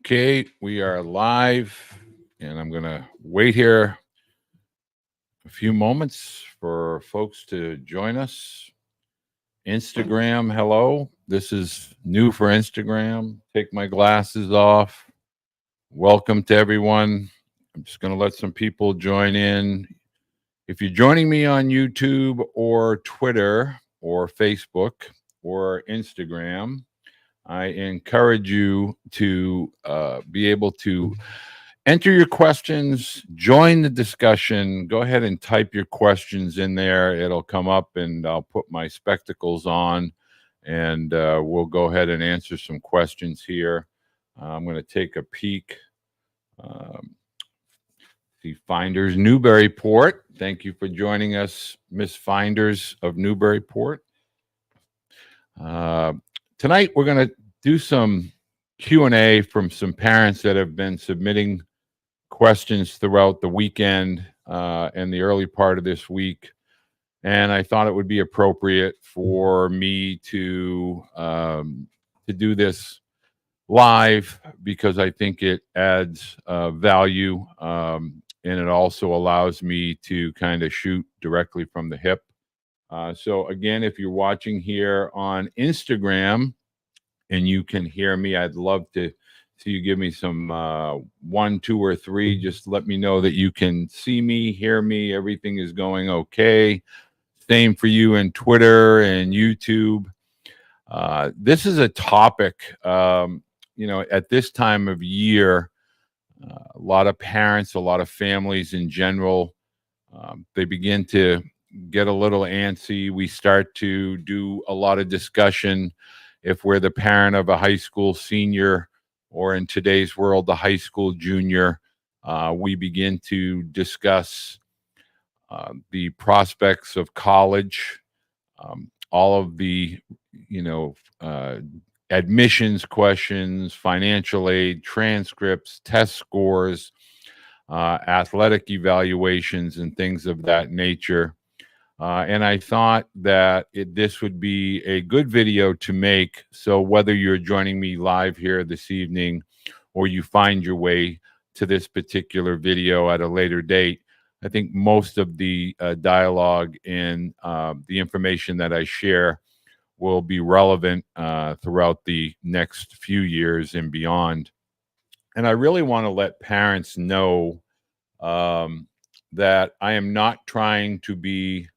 Okay, we are live, and I'm going to wait here a few moments for folks to join us. Instagram, hello. This is new for Instagram. Take my glasses off. Welcome to everyone. I'm just going to let some people join in. If you're joining me on YouTube or Twitter or Facebook or Instagram, I encourage you to be able to enter your questions, join the discussion. Go ahead and type your questions in there. It'll come up, and I'll put my spectacles on, and we'll go ahead and answer some questions here. I'm going to take a peek. See Finders Newburyport. Thank you for joining us, Miss Finders of Newburyport. Tonight we're going to do some Q&A from some parents that have been submitting questions throughout the weekend and the early part of this week, and I thought it would be appropriate for me to do this live because I think it adds value, and it also allows me to kind of shoot directly from the hip. So again, if you're watching here on Instagram and you can hear me, I'd love to see you give me some 1, 2, or 3. Just let me know that you can see me, hear me, everything is going okay. Same for you in Twitter and YouTube. This is a topic, at this time of year, a lot of parents, a lot of families in general, they begin to get a little antsy. We start to do a lot of discussion. If we're the parent of a high school senior, or in today's world, the high school junior, we begin to discuss the prospects of college, all of the, admissions questions, financial aid, transcripts, test scores, athletic evaluations, and things of that nature. And I thought that this would be a good video to make. So whether you're joining me live here this evening or you find your way to this particular video at a later date, I think most of the dialogue and the information that I share will be relevant throughout the next few years and beyond. And I really want to let parents know that I am not trying to be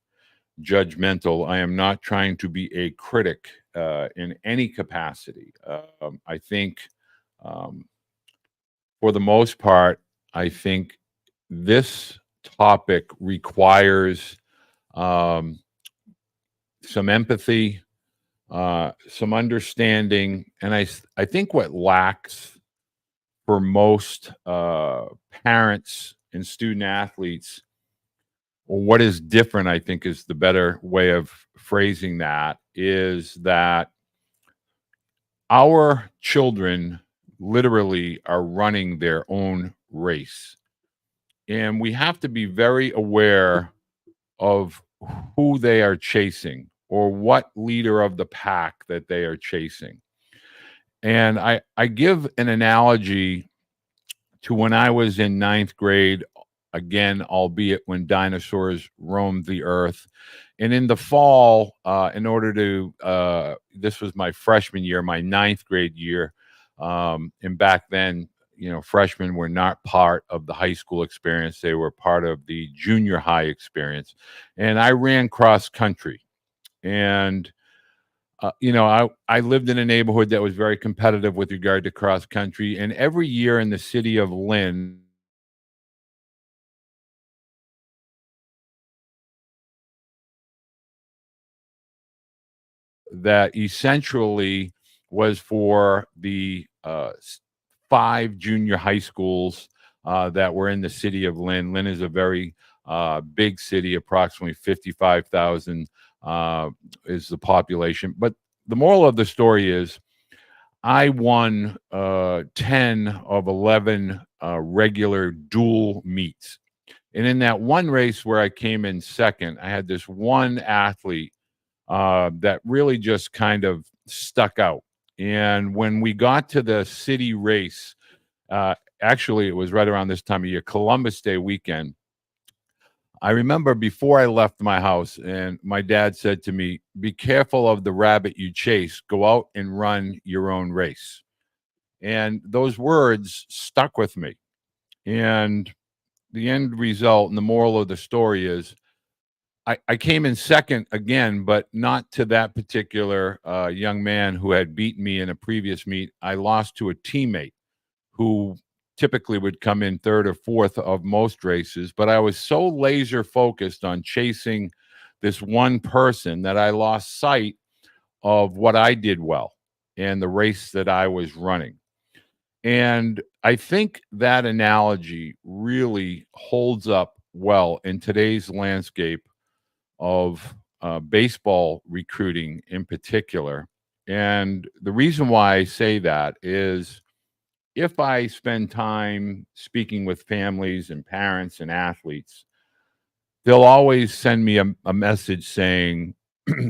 judgmental. I am not trying to be a critic in any capacity. I think, for the most part, I think this topic requires some empathy, some understanding, and I think what lacks for most parents and student athletes, or what is different, I think is the better way of phrasing that, is that our children literally are running their own race. And we have to be very aware of who they are chasing or what leader of the pack that they are chasing. And I give an analogy to when I was in 9th grade, again, albeit when dinosaurs roamed the earth. And in the fall, in order to, this was my freshman year, my 9th grade year. And back then, freshmen were not part of the high school experience. They were part of the junior high experience. And I ran cross country. And I lived in a neighborhood that was very competitive with regard to cross country. And every year in the city of Lynn, that essentially was for the 5 junior high schools that were in the city of Lynn. Lynn is a very big city, approximately 55,000 is the population. But the moral of the story is I won 10 of 11 regular dual meets. And in that one race where I came in second, I had this one athlete that really just kind of stuck out. And when we got to the city race, Uh, Actually, it was right around this time of year, Columbus Day weekend. I remember before I left my house, and my dad said to me, "Be careful of the rabbit you chase. Go out and run your own race." And those words stuck with me. And the end result and the moral of the story is I came in second again, but not to that particular young man who had beaten me in a previous meet. I lost to a teammate who typically would come in third or fourth of most races. But I was so laser focused on chasing this one person that I lost sight of what I did well and the race that I was running. And I think that analogy really holds up well in today's landscape of baseball recruiting in particular. And the reason why I say that is if I spend time speaking with families and parents and athletes, they'll always send me a message saying,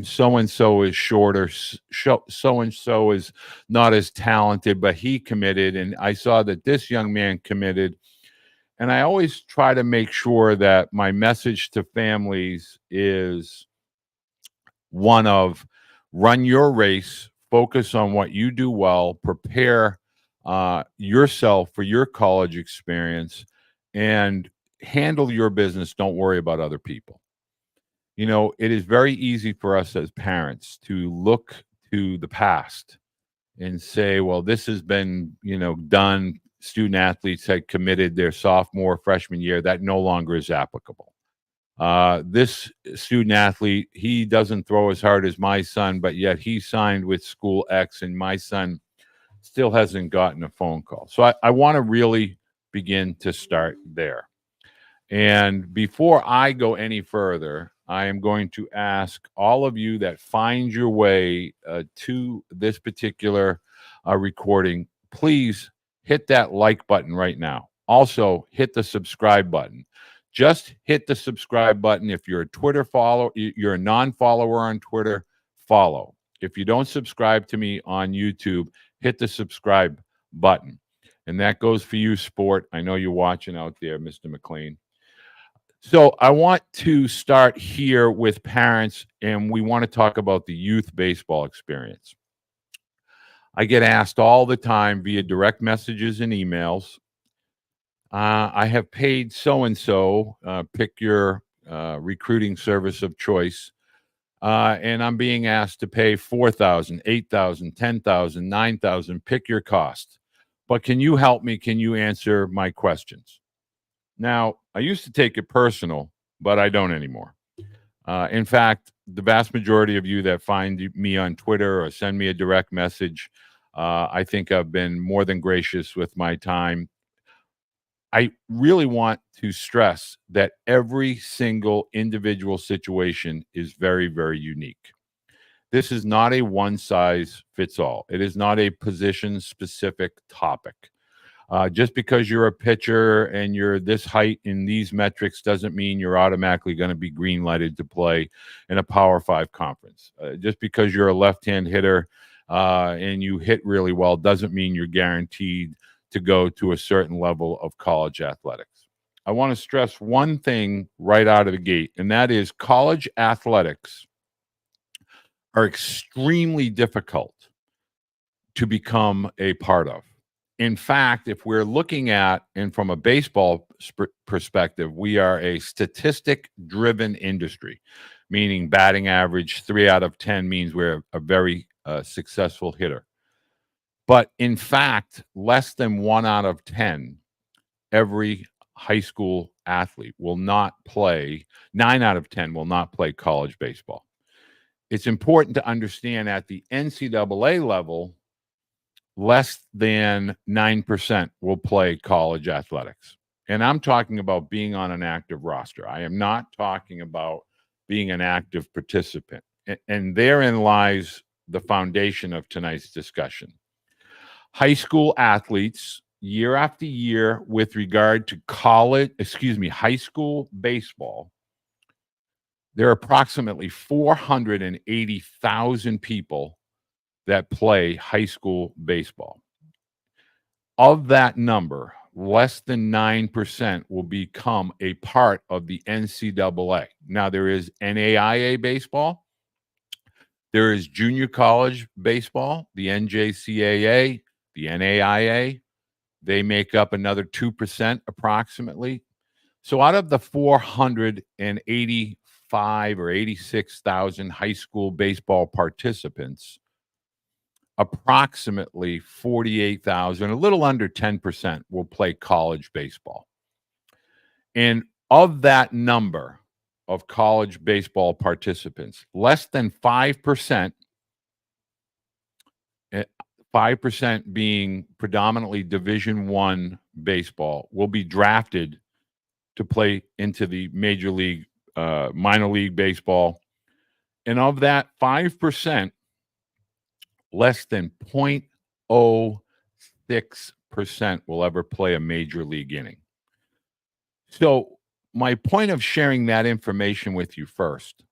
so and so is shorter, so and so is not as talented, but he committed. And I saw that this young man committed. And I always try to make sure that my message to families is one of run your race, focus on what you do well, prepare yourself for your college experience, and handle your business. Don't worry about other people. You know, it is very easy for us as parents to look to the past and say, well, this has been, done. Student athletes had committed their sophomore, freshman year. That no longer is applicable. This student athlete, he doesn't throw as hard as my son, but yet he signed with school X, and my son still hasn't gotten a phone call. So I want to really begin to start there. And before I go any further, I am going to ask all of you that find your way to this particular recording, please hit that like button right now. Also, hit the subscribe button. Just hit the subscribe button. If you're a Twitter follower, you're a non-follower on Twitter, follow. If you don't subscribe to me on YouTube, hit the subscribe button. And that goes for you, sport. I know you're watching out there, Mr. McLean. So I want to start here with parents, and we want to talk about the youth baseball experience. I get asked all the time via direct messages and emails. I have paid so and so, pick your recruiting service of choice, and I'm being asked to pay 4,000, 8,000, 10,000, 9,000. Pick your cost. But can you help me? Can you answer my questions? Now, I used to take it personal, but I don't anymore. In fact, the vast majority of you that find me on Twitter or send me a direct message, I think I've been more than gracious with my time. I really want to stress that every single individual situation is very, very unique. This is not a one size fits all. It is not a position specific topic. Just because you're a pitcher and you're this height in these metrics doesn't mean you're automatically going to be green lighted to play in a Power Five conference. Just because you're a left-hand hitter and you hit really well doesn't mean you're guaranteed to go to a certain level of college athletics. I want to stress one thing right out of the gate, and that is college athletics are extremely difficult to become a part of. In fact, if we're looking at, and from a baseball perspective, we are a statistic driven industry, meaning batting average 3 out of 10 means we're a very successful hitter. But in fact, less than 1 out of 10, every high school athlete will not play, 9 out of 10 will not play college baseball. It's important to understand at the NCAA level, less than 9% will play college athletics. And I'm talking about being on an active roster. I am not talking about being an active participant. And therein lies the foundation of tonight's discussion. High school athletes, year after year, with regard to high school baseball, there are approximately 480,000 people that play high school baseball. Of that number, less than 9% will become a part of the NCAA. Now, there is NAIA baseball, there is junior college baseball, the NJCAA, the NAIA. They make up another 2% approximately. So out of the 485 or 86,000 high school baseball participants, approximately 48,000, a little under 10%, will play college baseball. And of that number of college baseball participants, less than 5%, 5% being predominantly Division One baseball, will be drafted to play into the major league, minor league baseball. And of that 5%, less than 0.06% will ever play a major league inning. So, my point of sharing that information with you first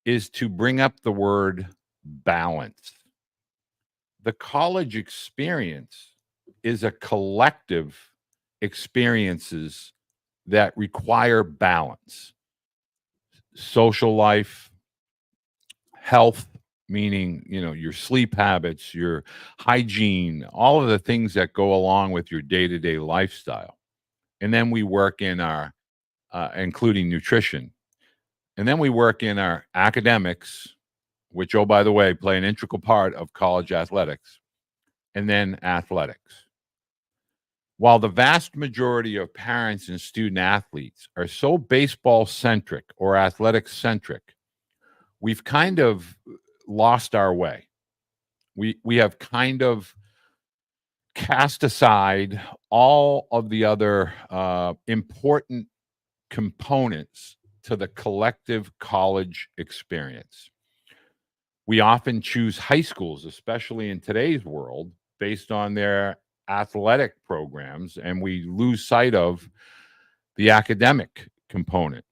is to bring up the word balance. The college experience is a collective experiences that require balance. Social life, health, meaning, your sleep habits, your hygiene, all of the things that go along with your day-to-day lifestyle. And then we work in our, including nutrition. And then we work in our academics, which, oh, by the way, play an integral part of college athletics, and then athletics. While the vast majority of parents and student athletes are so baseball centric or athletic centric, we've kind of lost our way. We have kind of cast aside all of the other important components to the collective college experience. We often choose high schools, especially in today's world, based on their athletic programs, and we lose sight of the academic component.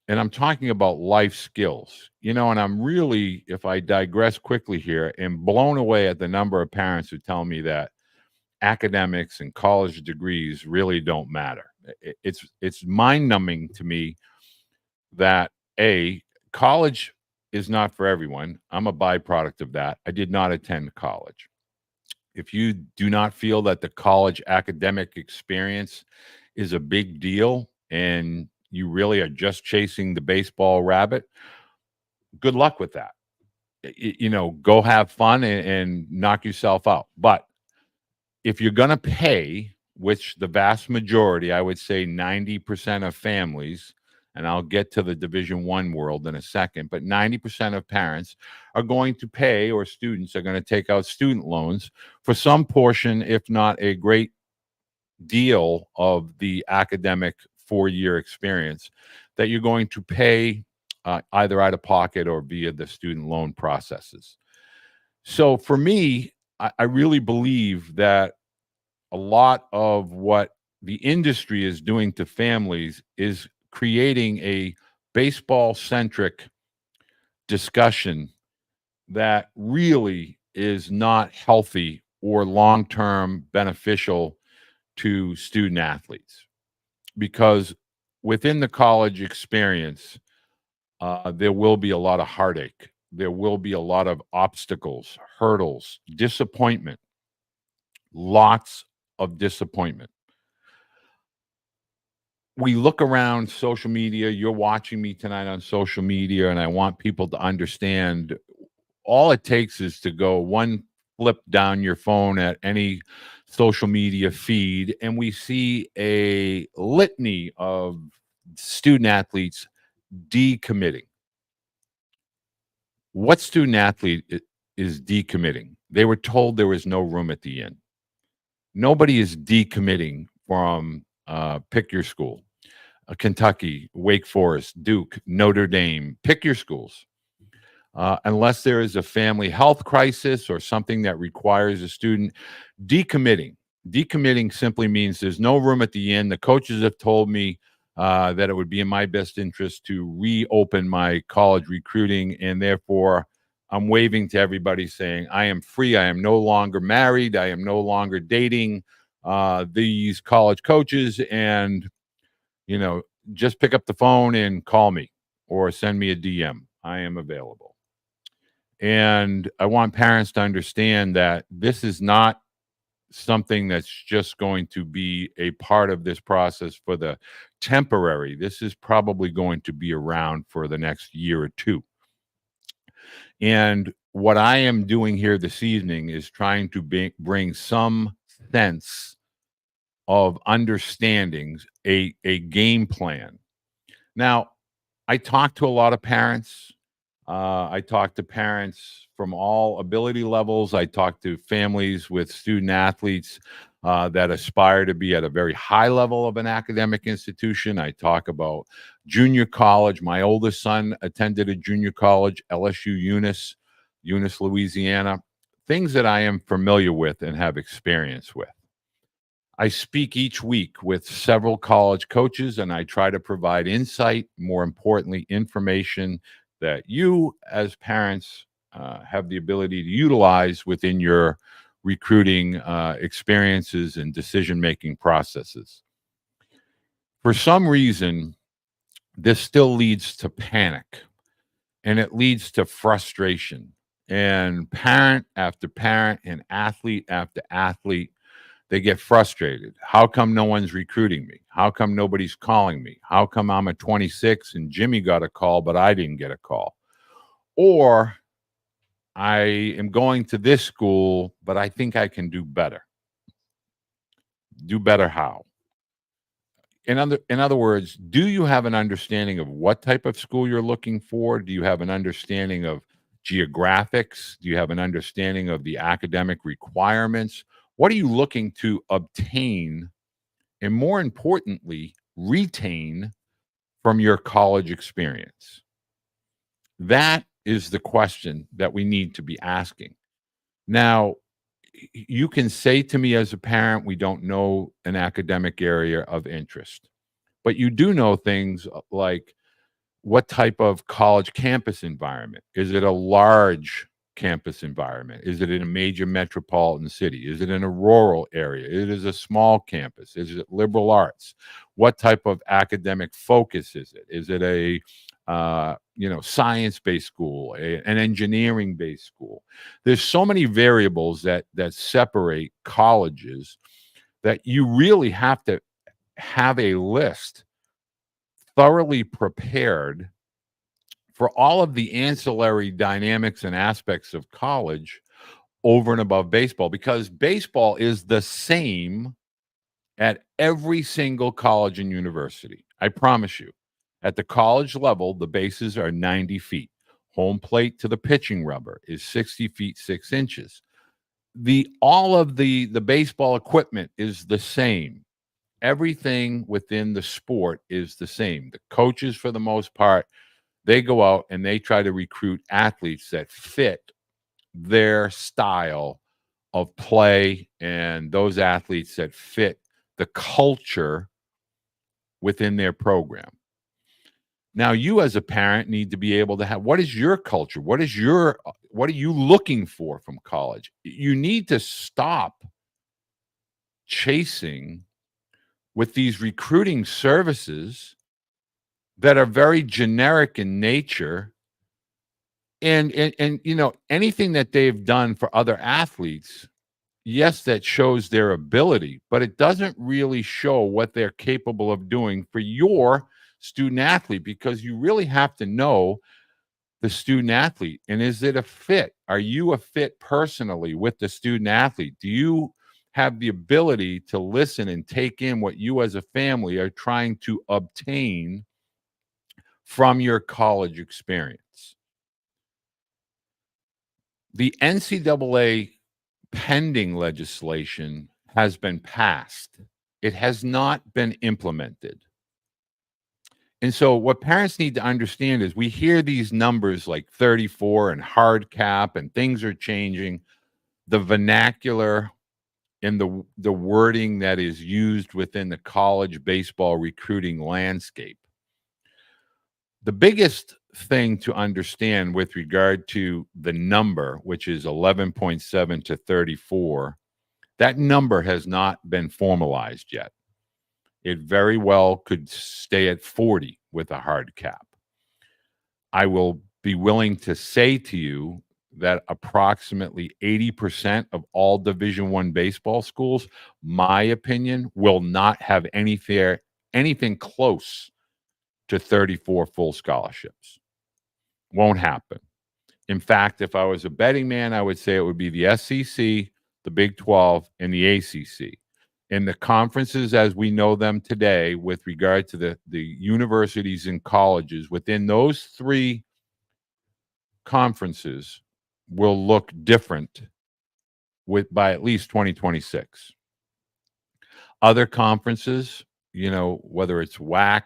And I'm talking about life skills, and I'm really, if I digress quickly here, am blown away at the number of parents who tell me that academics and college degrees really don't matter. It's mind-numbing to me that college is not for everyone. I'm a byproduct of that. I did not attend college. If you do not feel that the college academic experience is a big deal and you really are just chasing the baseball rabbit, good luck with that. Go have fun and knock yourself out. But if you're going to pay, which the vast majority, I would say 90% of families, and I'll get to the Division One world in a second, but 90% of parents are going to pay, or students are going to take out student loans for some portion, if not a great deal of the academic 4-year experience, that you're going to pay either out of pocket or via the student loan processes. So for me, I really believe that a lot of what the industry is doing to families is creating a baseball-centric discussion that really is not healthy or long-term beneficial to student athletes. Because within the college experience, there will be a lot of heartache. There will be a lot of obstacles, hurdles, disappointment, lots of disappointment. We look around social media. You're watching me tonight on social media, and I want people to understand all it takes is to go one flip down your phone at any social media feed, and we see a litany of student athletes decommitting. What student athlete is decommitting? They were told there was no room at the inn. Nobody is decommitting from pick your school. Kentucky, Wake Forest, Duke, Notre Dame, pick your schools. Unless there is a family health crisis or something that requires a student decommitting. Decommitting simply means there's no room at the inn. The coaches have told me that it would be in my best interest to reopen my college recruiting, and therefore I'm waving to everybody saying, I am free. I am no longer married. I am no longer dating. these college coaches, and you know, just pick up the phone and call me or send me a DM. I am available. And I want parents to understand that this is not something that's just going to be a part of this process for the temporary. This is probably going to be around for the next year or two. And what I am doing here this evening is trying to bring some sense of understandings, a game plan. Now, I talk to a lot of parents. I talk to parents from all ability levels. I talk to families with student athletes that aspire to be at a very high level of an academic institution. I talk about junior college. My oldest son attended a junior college, LSU Eunice, Louisiana, things that I am familiar with and have experience with. I speak each week with several college coaches, and I try to provide insight, more importantly, information that you as parents have the ability to utilize within your recruiting experiences and decision-making processes. For some reason, this still leads to panic, and it leads to frustration. And parent after parent and athlete after athlete, they get frustrated. How come no one's recruiting me? How come nobody's calling me? How come I'm a 26 and Jimmy got a call, but I didn't get a call? Or I am going to this school, but I think I can do better. Do better how? In other words, do you have an understanding of what type of school you're looking for? Do you have an understanding of geographics? Do you have an understanding of the academic requirements? What are you looking to obtain, and more importantly, retain from your college experience? That is the question that we need to be asking. Now, you can say to me as a parent, we don't know an academic area of interest, but you do know things like what type of college campus environment? Is it a large campus environment? Is it in a major metropolitan city? Is it in a rural area? It is a small campus. Is it liberal arts? What type of academic focus is it? Is it a science-based school, an engineering-based school? There's so many variables that separate colleges that you really have to have a list thoroughly prepared for all of the ancillary dynamics and aspects of college over and above baseball, because baseball is the same at every single college and university. I promise you. At the college level, the bases are 90 feet. Home plate to the pitching rubber is 60 feet 6 inches. All of the baseball equipment is the same. Everything within the sport is the same. The coaches, for the most part, they go out and they try to recruit athletes that fit their style of play, and those athletes that fit the culture within their program. Now, you as a parent need to be able to have, what is your culture? What are you looking for from college? You need to stop chasing with these recruiting services that are very generic in nature, and anything that they've done for other athletes, yes, that shows their ability, but it doesn't really show what they're capable of doing for your student athlete, because you really have to know the student athlete. And is it a fit? Are you a fit personally with the student athlete? Do you have the ability to listen and take in what you as a family are trying to obtain from your college experience? The NCAA pending legislation has been passed. It has not been implemented. And so what parents need to understand is we hear these numbers like 34 and hard cap and things are changing. The vernacular and the wording that is used within the college baseball recruiting landscape. The biggest thing to understand with regard to the number, which is 11.7 to 34, That number has not been formalized yet. It very well could stay at 40 with a hard cap. I will be willing to say to you that approximately 80% of all Division I baseball schools, my opinion, will not have anything close to 34 full scholarships. Won't happen. In fact, if I was a betting man, I would say it would be the SEC, the Big 12, and the ACC. In the conferences as we know them today, with regard to the universities and colleges, within those three conferences will look different by at least 2026. Other conferences, whether it's WAC,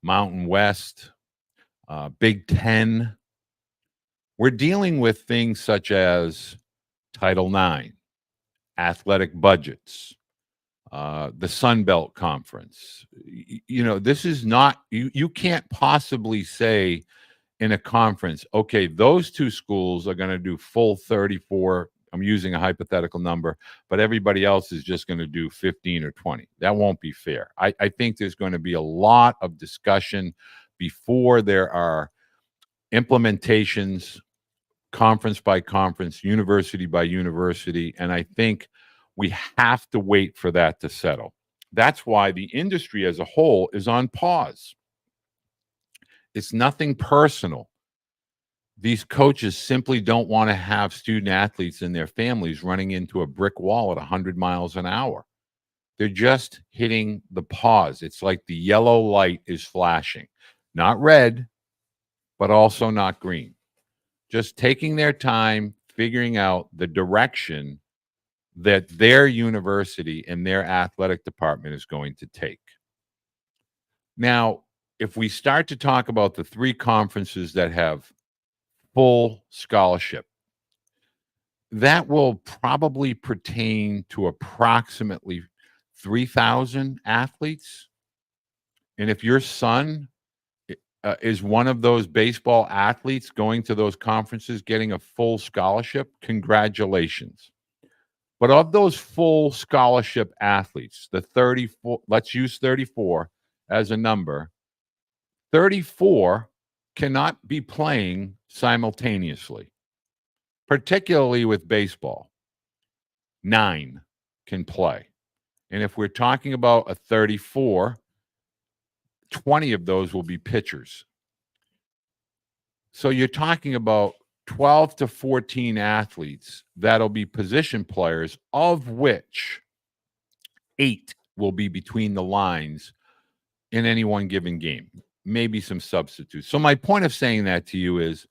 Mountain West, Big Ten, we're dealing with things such as Title IX, athletic budgets, the Sun Belt Conference. This is not, you can't possibly say in a conference, okay, those two schools are going to do full 34. I'm using a hypothetical number, but everybody else is just going to do 15 or 20. That won't be fair. I think there's going to be a lot of discussion before there are implementations, conference by conference, university by university, and I think we have to wait for that to settle. That's why the industry as a whole is on pause. It's nothing personal. These coaches simply don't want to have student athletes and their families running into a brick wall at 100 miles an hour. They're just hitting the pause. It's like the yellow light is flashing. Not red, but also not green. Just taking their time, figuring out the direction that their university and their athletic department is going to take. Now, if we start to talk about the three conferences that have full scholarship, that will probably pertain to approximately 3,000 athletes. And if your son is one of those baseball athletes going to those conferences, getting a full scholarship, congratulations. But of those full scholarship athletes, the 34, let's use 34 as a number, 34 cannot be playing simultaneously, particularly with baseball. 9 can play. And if we're talking about a 34, 20 of those will be pitchers. So you're talking about 12 to 14 athletes that'll be position players, of which 8 will be between the lines in any one given game, maybe some substitutes. So my point of saying that to you is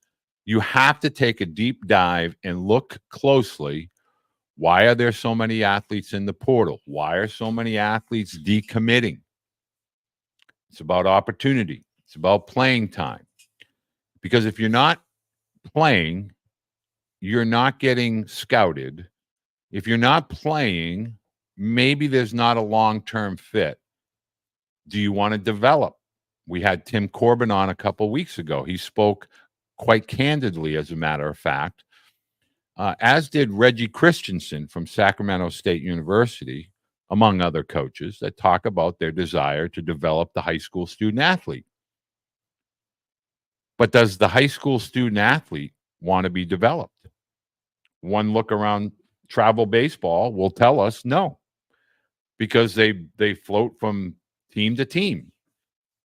you have to take a deep dive and look closely. Why are there so many athletes in the portal? Why are so many athletes decommitting? It's about opportunity. It's about playing time. Because if you're not playing, you're not getting scouted. If you're not playing, maybe there's not a long-term fit. Do you want to develop? We had Tim Corbin on a couple of weeks ago. He spoke quite candidly, as a matter of fact, as did Reggie Christensen from Sacramento State University, among other coaches that talk about their desire to develop the high school student athlete. But does the high school student athlete want to be developed? One look around travel baseball will tell us no, because they float from team to team.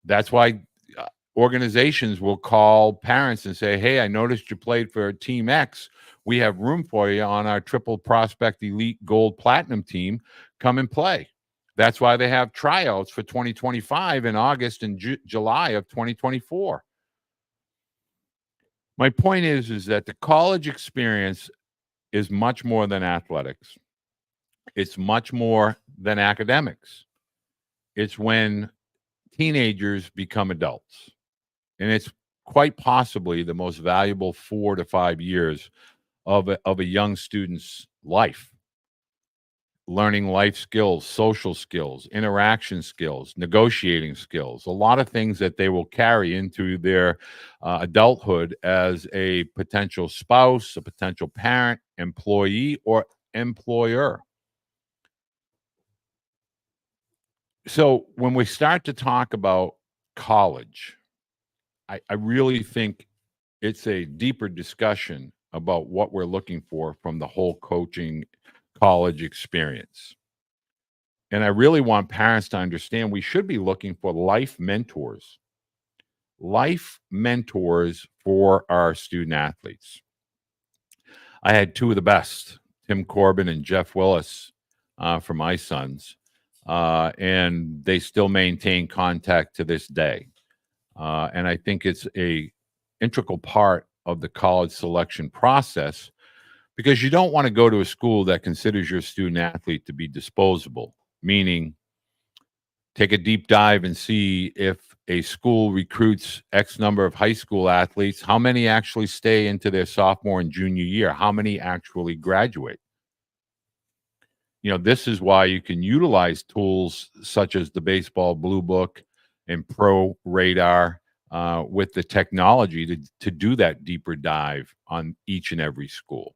That's why organizations will call parents and say, hey, I noticed you played for Team X. We have room for you on our triple prospect elite gold platinum team. Come and play. That's why they have tryouts for 2025 in August and July of 2024. My point is that the college experience is much more than athletics. It's much more than academics. It's when teenagers become adults. And it's quite possibly the most valuable 4 to 5 years of a young student's life. Learning life skills, social skills, interaction skills, negotiating skills, a lot of things that they will carry into their adulthood as a potential spouse, a potential parent, employee, or employer. So when we start to talk about college, I really think it's a deeper discussion about what we're looking for from the whole coaching college experience. And I really want parents to understand we should be looking for life mentors for our student athletes. I had two of the best, Tim Corbin and Jeff Willis, for my sons, and they still maintain contact to this day. And I think it's a integral part of the college selection process because you don't want to go to a school that considers your student athlete to be disposable, meaning take a deep dive and see if a school recruits X number of high school athletes, how many actually stay into their sophomore and junior year, how many actually graduate. This is why you can utilize tools such as the Baseball Blue Book and Pro Radar with the technology to do that deeper dive on each and every school.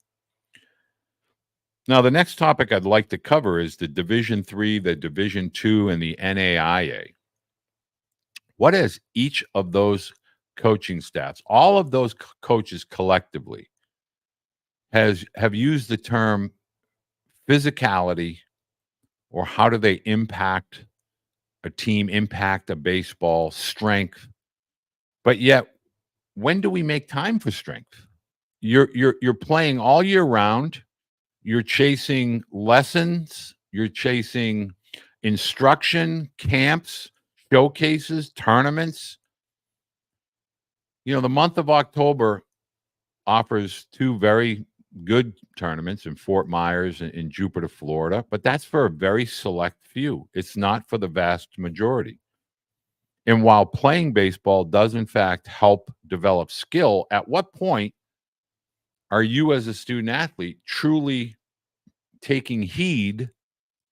Now, the next topic I'd like to cover is the Division III, the Division II, and the NAIA. What has each of those coaching staffs, all of those coaches collectively, have used the term physicality, or how do they impact a team, impact a baseball, strength? But yet, when do we make time for strength? You're playing all year round. You're chasing lessons. You're chasing instruction, camps, showcases, tournaments. The month of October offers two very good tournaments in Fort Myers and in Jupiter, Florida, but that's for a very select few. It's not for the vast majority. And while playing baseball does, in fact, help develop skill, at what point are you as a student athlete truly taking heed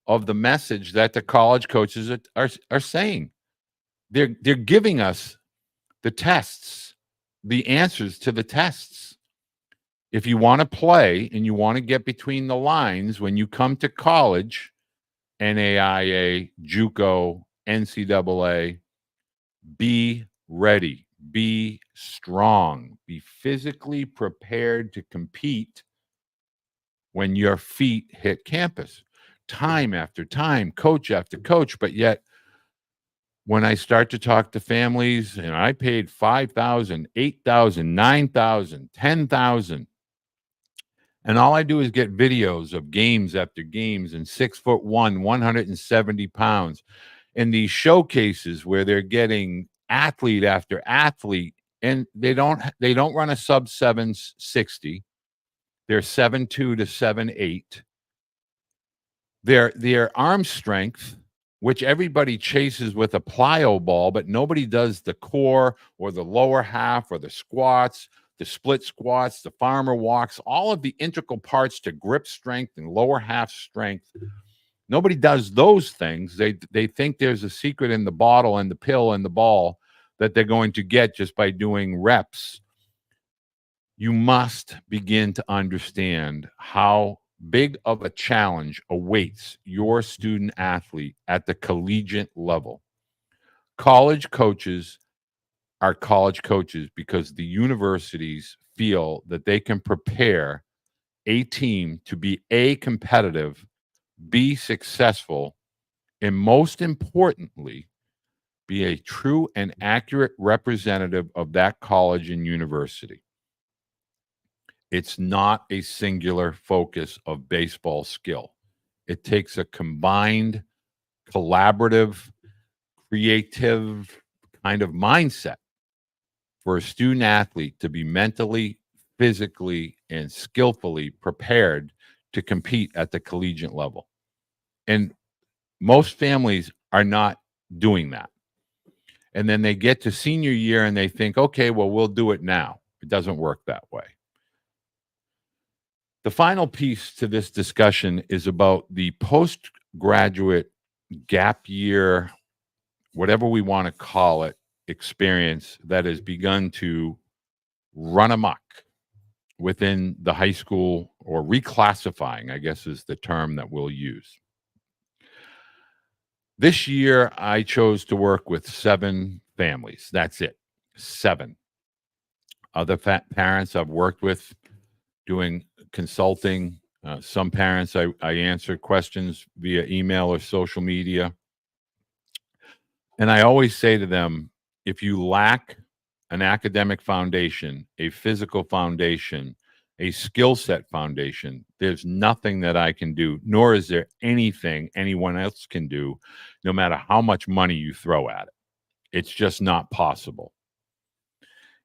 of the message that the college coaches are saying? They're giving us the tests, the answers to the tests. If you want to play and you want to get between the lines when you come to college, NAIA, JUCO, NCAA, be ready, be strong, be physically prepared to compete when your feet hit campus, time after time, coach after coach. But yet, when I start to talk to families, and I paid $5,000, $8,000, $9,000, $10,000, and all I do is get videos of games after games, and 6'1", 170 pounds, and these showcases where they're getting athlete after athlete, and they don't run a sub 760. They're 7'2" to 7'8". Their arm strength, which everybody chases with a plyo ball, but nobody does the core or the lower half or the squats, the split squats, the farmer walks, all of the integral parts to grip strength and lower half strength. Nobody does those things. They think there's a secret in the bottle and the pill and the ball that they're going to get just by doing reps. You must begin to understand how big of a challenge awaits your student athlete at the collegiate level. College coaches are college coaches because the universities feel that they can prepare a team to be A, competitive, B, successful, and most importantly, be a true and accurate representative of that college and university. It's not a singular focus of baseball skill. It takes a combined, collaborative, creative kind of mindset for a student athlete to be mentally, physically, and skillfully prepared to compete at the collegiate level. And most families are not doing that. And then they get to senior year and they think, okay, well, we'll do it now. It doesn't work that way. The final piece to this discussion is about the postgraduate gap year, whatever we want to call it, experience that has begun to run amok within the high school, or reclassifying, I guess is the term that we'll use. This year, I chose to work with 7 families. That's it, 7. Other parents I've worked with doing consulting. Some parents I answer questions via email or social media. And I always say to them, if you lack an academic foundation, a physical foundation, a skill set foundation, there's nothing that I can do, nor is there anything anyone else can do, no matter how much money you throw at it. It's just not possible.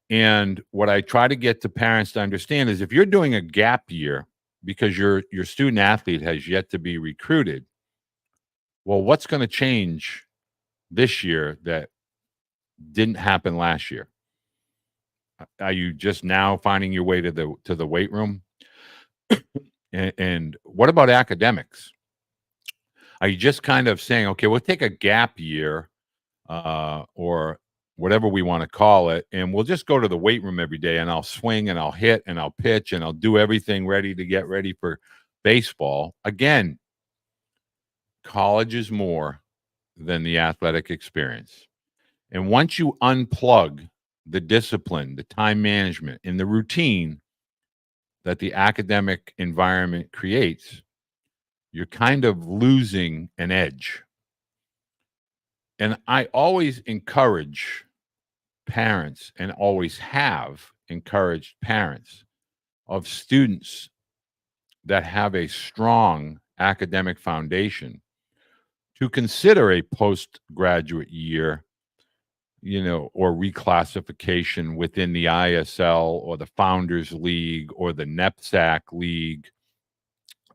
And what I try to get to parents to understand is if you're doing a gap year because your student athlete has yet to be recruited, well, what's going to change this year that didn't happen last year? Are you just now finding your way to the weight room? And what about academics? Are you just kind of saying, okay, we'll take a gap year or whatever we want to call it, and we'll just go to the weight room every day and I'll swing and I'll hit and I'll pitch and I'll do everything ready to get ready for baseball? Again, college is more than the athletic experience. And once you unplug the discipline, the time management, and the routine that the academic environment creates, you're kind of losing an edge. And I always encourage parents and always have encouraged parents of students that have a strong academic foundation to consider a postgraduate year, or reclassification within the ISL or the Founders League or the NEPSAC League.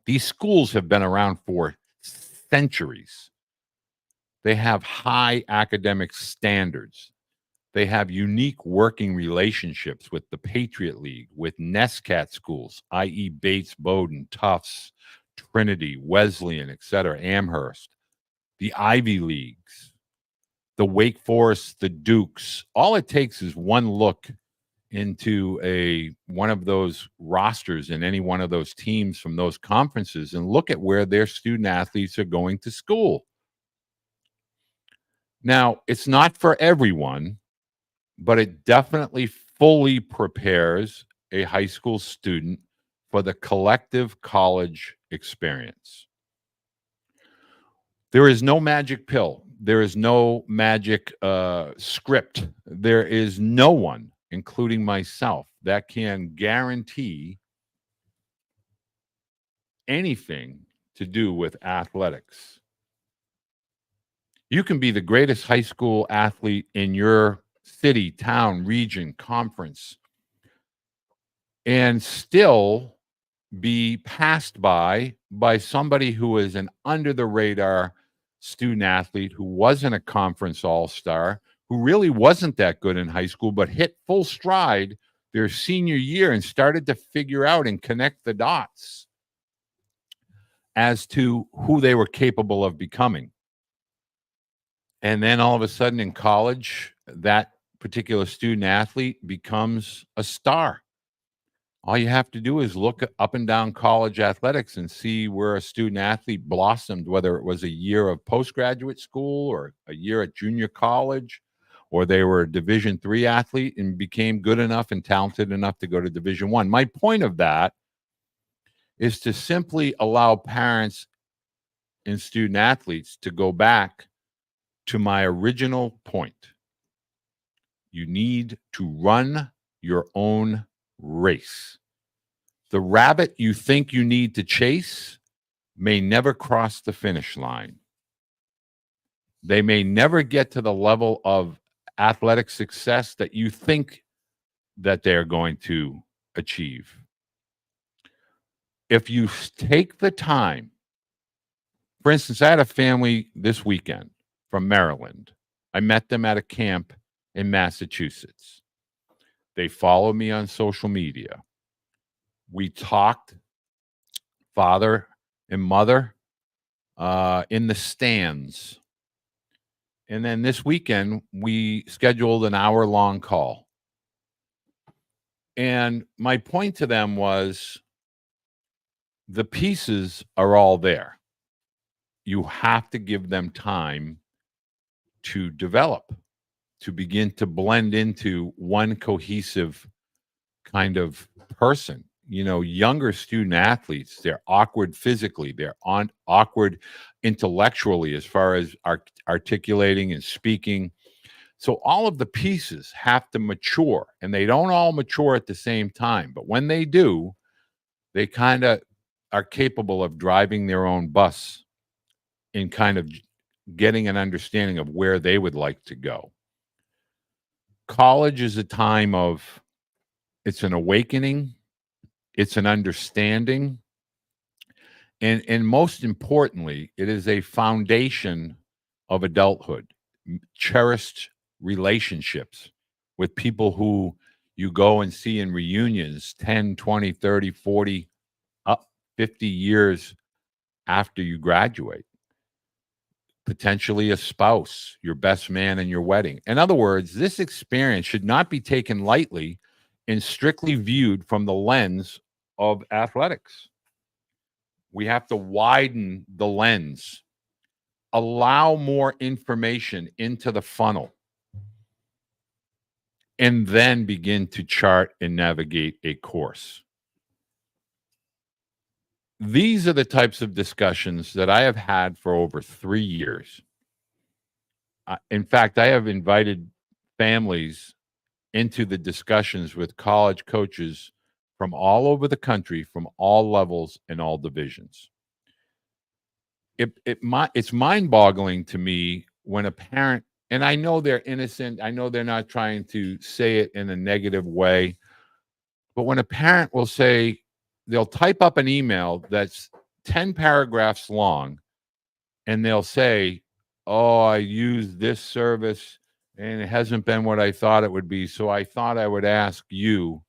These schools have been around for centuries. They have high academic standards. They have unique working relationships with the Patriot League, with NESCAT schools, i.e. Bates, Bowdoin, Tufts, Trinity, Wesleyan, etc., Amherst, the Ivy Leagues, the Wake Forest, the Dukes. All it takes is one look into one of those rosters in any one of those teams from those conferences and look at where their student athletes are going to school. Now, it's not for everyone, but it definitely fully prepares a high school student for the collective college experience. There is no magic pill. There is no magic script. There is no one, including myself, that can guarantee anything to do with athletics. You can be the greatest high school athlete in your city, town, region, conference, and still be passed by somebody who is an under the radar student athlete who wasn't a conference all-star, who really wasn't that good in high school, but hit full stride their senior year and started to figure out and connect the dots as to who they were capable of becoming. And then all of a sudden in college, that particular student athlete becomes a star. All you have to do is look up and down college athletics and see where a student athlete blossomed, whether it was a year of postgraduate school or a year at junior college, or they were a Division III athlete and became good enough and talented enough to go to Division I. My point of that is to simply allow parents and student athletes to go back to my original point. You need to run your own race. The rabbit you think you need to chase may never cross the finish line. They may never get to the level of athletic success that you think that they're going to achieve. If you take the time, for instance, I had a family this weekend from Maryland. I met them at a camp in Massachusetts. They follow me on social media. We talked, father and mother, in the stands. And then this weekend, we scheduled an hour-long call. And my point to them was the pieces are all there. you have to give them time to develop, to begin to blend into one cohesive kind of person. You know, younger student athletes, they're awkward physically, they're awkward intellectually as far as articulating and speaking. So all of the pieces have to mature, and they don't all mature at the same time. But when they do, they kind of are capable of driving their own bus in kind of getting an understanding of where they would like to go. College is a time of, it's an awakening, it's an understanding, and most importantly, it is a foundation of adulthood, cherished relationships with people who you go and see in reunions 10, 20, 30, 40, up 50 years after you graduate. Potentially a spouse, your best man in your wedding. In other words, this experience should not be taken lightly and strictly viewed from the lens of athletics. We have to widen the lens, allow more information into the funnel, and then begin to chart and navigate a course. These are the types of discussions that I have had for over 3 years. In fact, I have invited families into the discussions with college coaches from all over the country, from all levels and all divisions. It's mind-boggling to me when a parent, and I know they're innocent, I know they're not trying to say it in a negative way, but when a parent will say, they'll type up an email that's 10 paragraphs long, and they'll say, "Oh, I used this service and it hasn't been what I thought it would be, so I thought I would ask you."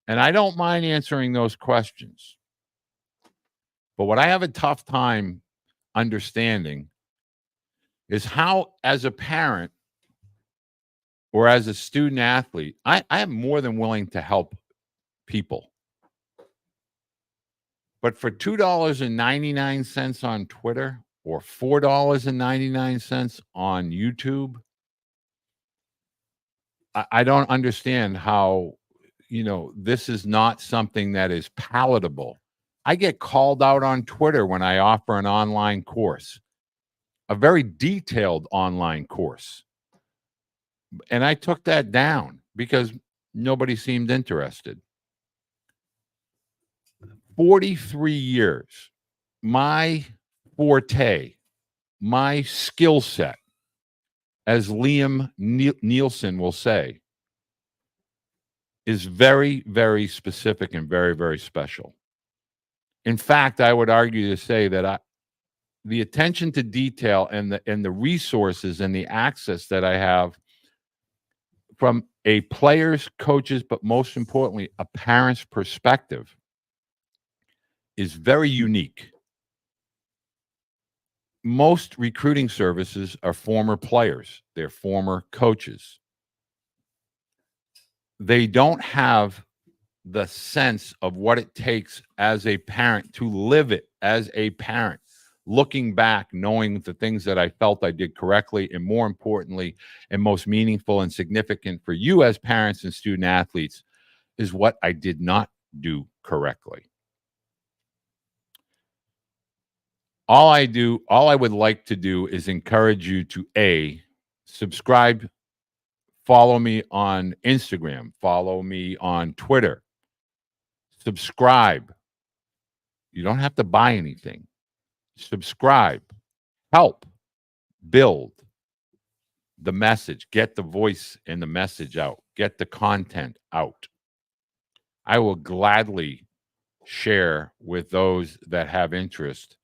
And I don't mind answering those questions. But what I have a tough time understanding is how, as a parent or as a student athlete, I am more than willing to help people. But for $2.99 on Twitter or $4.99 on YouTube, I don't understand how, this is not something that is palatable. I get called out on Twitter when I offer an online course, a very detailed online course. And I took that down because nobody seemed interested. 43 years, my forte, my skill set, as Liam Nielsen will say, is very, very specific and very, very special. In fact, I would argue to say that the attention to detail and the resources and the access that I have from a player's, coach's, but most importantly, a parent's perspective is very unique. Most recruiting services are former players, they're former coaches. They don't have the sense of what it takes as a parent to live it as a parent, looking back, knowing the things that I felt I did correctly, and more importantly, and most meaningful and significant for you as parents and student athletes, is what I did not do correctly. All I would like to do is encourage you to subscribe, follow me on Instagram, follow me on Twitter, subscribe. You don't have to buy anything. Subscribe, help build the message, get the voice and the message out, get the content out. I will gladly share with those that have interest,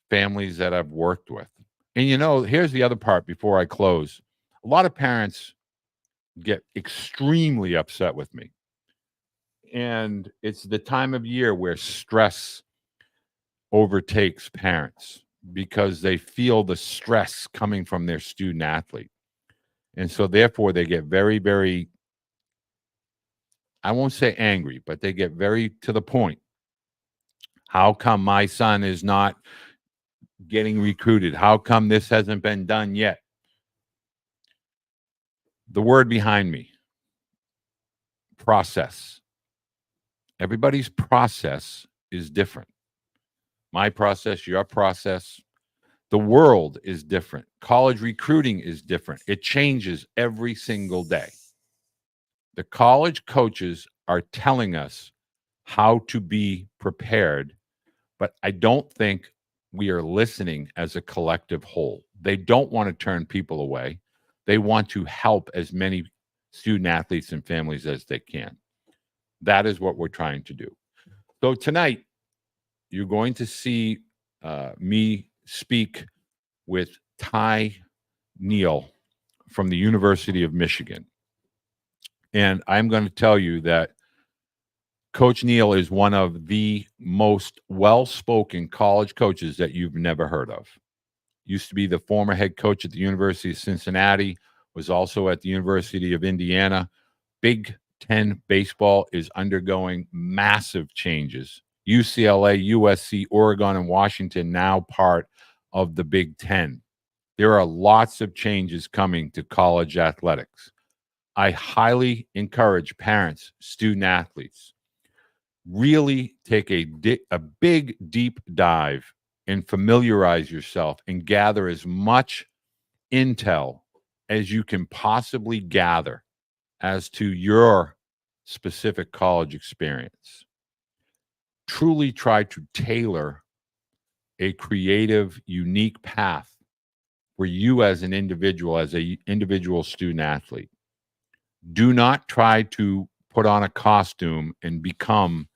families that I've worked with. And here's the other part before I close. A lot of parents get extremely upset with me. And it's the time of year where stress overtakes parents because they feel the stress coming from their student athlete. And so therefore they get very, very, I won't say angry, but they get very to the point. How come my son is not getting recruited. How come this hasn't been done yet? The word behind me, process. Everybody's process is different. My process, your process. The world is different. College recruiting is different. It changes every single day. The college coaches are telling us how to be prepared, but I don't think we are listening as a collective whole. They don't want to turn people away. They want to help as many student athletes and families as they can. That is what we're trying to do. So tonight, you're going to see me speak with Ty Neal from the University of Michigan. And I'm going to tell you that Coach Neal is one of the most well-spoken college coaches that you've never heard of. Used to be the former head coach at the University of Cincinnati, was also at the University of Indiana. Big Ten baseball is undergoing massive changes. UCLA, USC, Oregon, and Washington now part of the Big Ten. There are lots of changes coming to college athletics. I highly encourage parents, student athletes, really take a big, deep dive and familiarize yourself and gather as much intel as you can possibly gather as to your specific college experience. Truly try to tailor a creative, unique path for you as an individual, as an individual student athlete. Do not try to put on a costume and become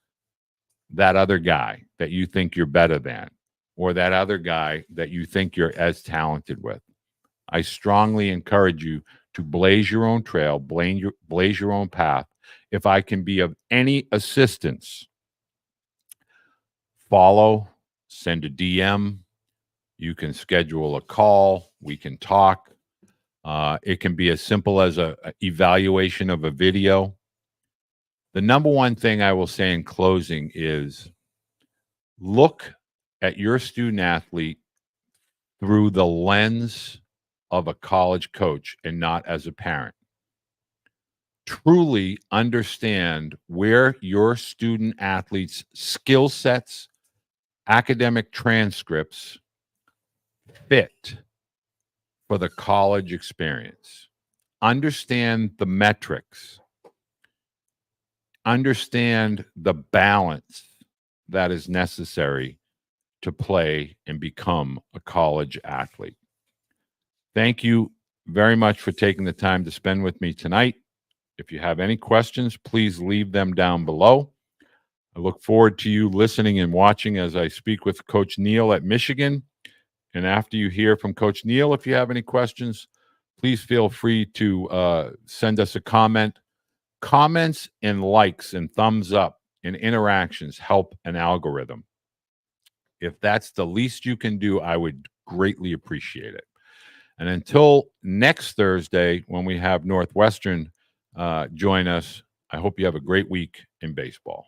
that other guy that you think you're better than, or that other guy that you think you're as talented with. I strongly encourage you to blaze your own trail, blaze your own path. If I can be of any assistance, follow, send a DM. You can schedule a call. We can talk. It can be as simple as an evaluation of a video. The number one thing I will say in closing is look at your student athlete through the lens of a college coach and not as a parent. Truly understand where your student athlete's skill sets, academic transcripts fit for the college experience. Understand the metrics. Understand the balance that is necessary to play and become a college athlete. Thank you very much for taking the time to spend with me tonight. If you have any questions, please leave them down below. I look forward to you listening and watching as I speak with Coach Neal at Michigan. And after you hear from Coach Neal, if you have any questions, please feel free to send us a comment. Comments and likes and thumbs up and interactions help an algorithm. If that's the least you can do, I would greatly appreciate it. And until next Thursday, when we have Northwestern join us, I hope you have a great week in baseball.